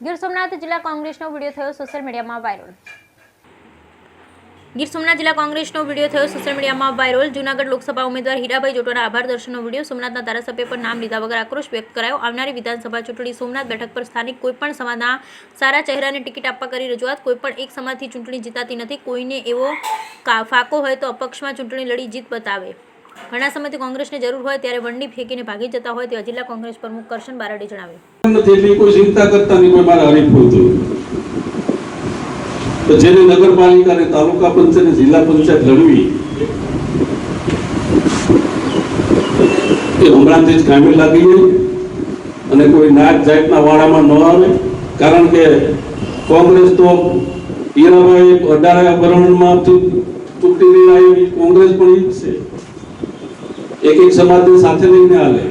ગીર સોમનાથ જિલ્લા કોંગ્રેસનો વિડીયો થયો સોશિયલ મીડિયામાં વાયરલ। ગીર સોમનાથ જિલ્લા કોંગ્રેસનો વિડીયો થયો સોશિયલ મીડિયામાં વાયરલ। જૂનાગઢ લોકસભા ઉમેદવાર હીરાભાઈ જોટાના આભાર દર્શનનો વિડીયો સોમનાથના ધારાસભ્ય પર નામ લીધા વગર આક્રોશ વ્યક્ત કરાયો। આવનારી વિધાનસભા ચૂંટણી સોમનાથ બેઠક પર સ્થાનિક કોઈપણ સમાજના સારા ચહેરાને ટિકિટ આપવા કરી રજૂઆત। કોઈપણ એક સમાજથી ચૂંટણી જીતાતી નથી। કોઈને એવો ફાકો હોય તો અપક્ષમાં ચૂંટણી લડી જીત બતાવે। ઘણા સમયથી કોંગ્રેસને જરૂર હોય ત્યારે વંડી ફેંકીને ભાગી જતા હોય તેવા જિલ્લા કોંગ્રેસ પ્રમુખ કરશન બારડે જણાવ્યું। કોઈ ચિંતા કરતા નહીં, કોઈ મારા હરીફ હોય તો જેને નગરપાલિકા અને તાલુકા પંચાયત અને જિલ્લા પંચાયત લડવી એ હમણાંથી જ કામે લાગી જાય અને કોઈ નાત જાતના વાળામાં ન આવે। કારણ કે કોંગ્રેસ તો હીરાભાઈ 18 ભરણમાંથી ચૂંટણી આવી, કોંગ્રેસ પણ ઈ જ છે। એક સમાજની સાથે લઈને હાલે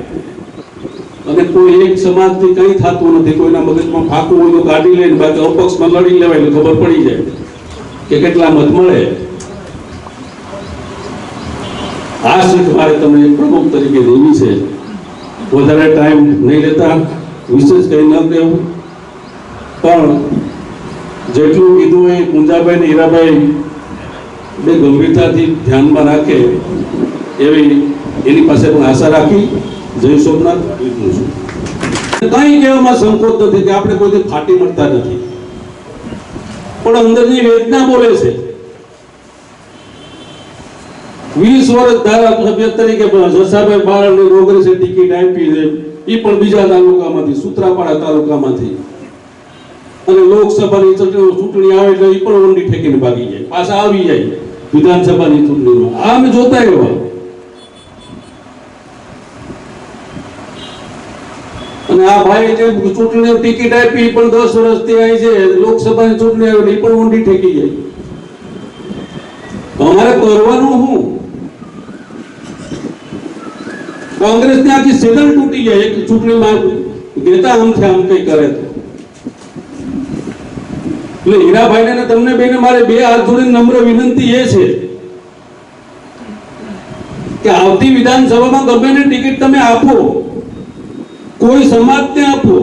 અને કોઈ એક સમાજથી કંઈ થતું નથી। કોઈના મગજમાં ફાકું હોય તો કાઢી લઈને બાકી અપક્ષમાં લડી લેવાય એટલે ખબર પડી જાય કે કેટલા મત મળે। આ સીટ મારે તમને એક પ્રમુખ તરીકે દેવી છે। વધારે ટાઈમ નહીં લેતા, વિશેષ કંઈ ન કહેવું, પણ જેટલું કીધું એ કુંજાભાઈ ને હીરાભાઈ બે ગંભીરતાથી ધ્યાનમાં રાખે એવી એની પાસે પણ આશા રાખી જય સોમનાથ લીધું છું। કંઈ કહેવામાં સંકોચ નથી કે આપણે કોઈ ફાટી મળતા નથી, પણ અંદરની વેદના બોલે છે। 20 વર્ષ ધારાસભ્ય તરીકે જસાભાઈ બારડને કોંગ્રેસે ટિકિટ આપી છે, એ પણ બીજા તાલુકામાંથી, સૂત્રાપાડા તાલુકામાંથી, અને લોકસભાની ચૂંટણી આવે એટલે એ પણ વંડી ઠેકીને ભાગી જાય, પાછા આવી જાય વિધાનસભાની ચૂંટણીમાં। આ અમે જોતા એવા અને આ ભાઈ જે ચૂંટણી ટિકિટ આપી પણ 10 વર્ષથી આવી છે, લોકસભાની ચૂંટણી આવે એ પણ ઊંડી ઠેકી જાય। અમારે કરવાનું શું? કોંગ્રેસ ની આખી સેડલ તૂટી જાય એક ચૂંટણીમાં નેતા આમથી આમ કઈ કરે તો। એટલે હીરાભાઈ ને તમને બેને મારે બે હાથ જોડીને નમ્ર વિનંતી એ છે કે આવતી વિધાનસભામાં ગમે ને ટિકિટ તમે આપો, કોઈ સમાજને આપો,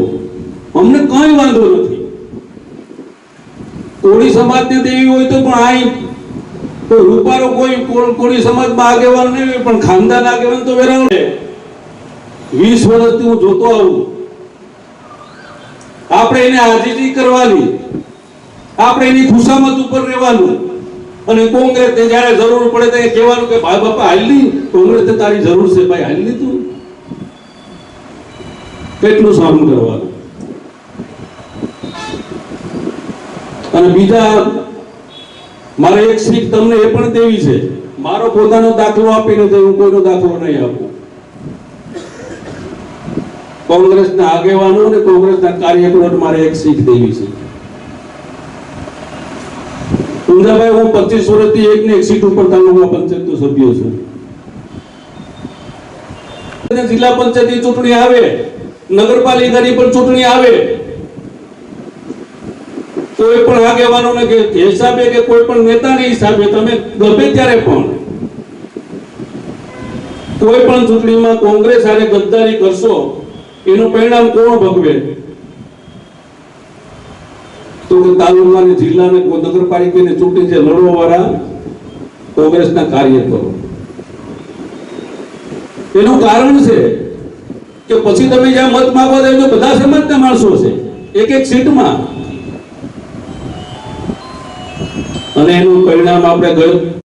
અમને કઈ વાંધો નથી। કોળી સમાજને દેવી હોય તો પણ આઈ કોઈ રૂપારો કોઈ કોળી સમાજમાં આગેવાન નહીં હોય પણ ખાનદાન આગેવાન તો વેરાવડે। 20 વર્ષથી હું જોતો આવું, આપણે એને આજીજી કરવાની, આપણે એની ખુશામત ઉપર રહેવાનું, અને કોંગ્રેસને જ્યારે જરૂર પડે ત્યારે કહેવાનું કે ભાઈ બાપા હાલ નહીં, કોંગ્રેસને તારી જરૂર છે ભાઈ હાલ નહીં, તું કેટલું સહન કરવાનું। અને બીજા મારે એક શીખ તમને એ પણ દેવી છે, મારો પોતાનો દાખલો આપીને હું કોઈનો દાખલો નહીં આપું। કોંગ્રેસના આગેવાનો અને કોંગ્રેસના કાર્યકરોને મારે એક શીખ દેવી છે। કુંજાભાઈ, હું 25 વર્ષથી એક ને એક સીટ ઉપર તાલુકા પંચાયતનો સભ્ય છું। જિલ્લા પંચાયતની ચૂંટણી આવે, નગરપાલિકાની પણ ચૂંટણી આવે, કોઈ પણ આગેવાનોને કે હિસાબે કે કોઈ પણ નેતાના હિસાબે તમે ગમે ત્યારે પણ કોઈ પણ ચૂંટણીમાં કોંગ્રેસ સાથે ગદ્દારી કરશો, એનું પરિણામ કોણ ભોગવે? તો તાલુકાની જિલ્લાને નગરપાલિકાની ચૂંટણી જે લડવા વાળા કોંગ્રેસના કાર્યકરો। એનું કારણ છે કે પછી તમે જ્યાં મત માંગવા જાય તો બધા સમાજના માણસો છે એક એક સીટમાં, અને એનું પરિણામ આપણે ગયું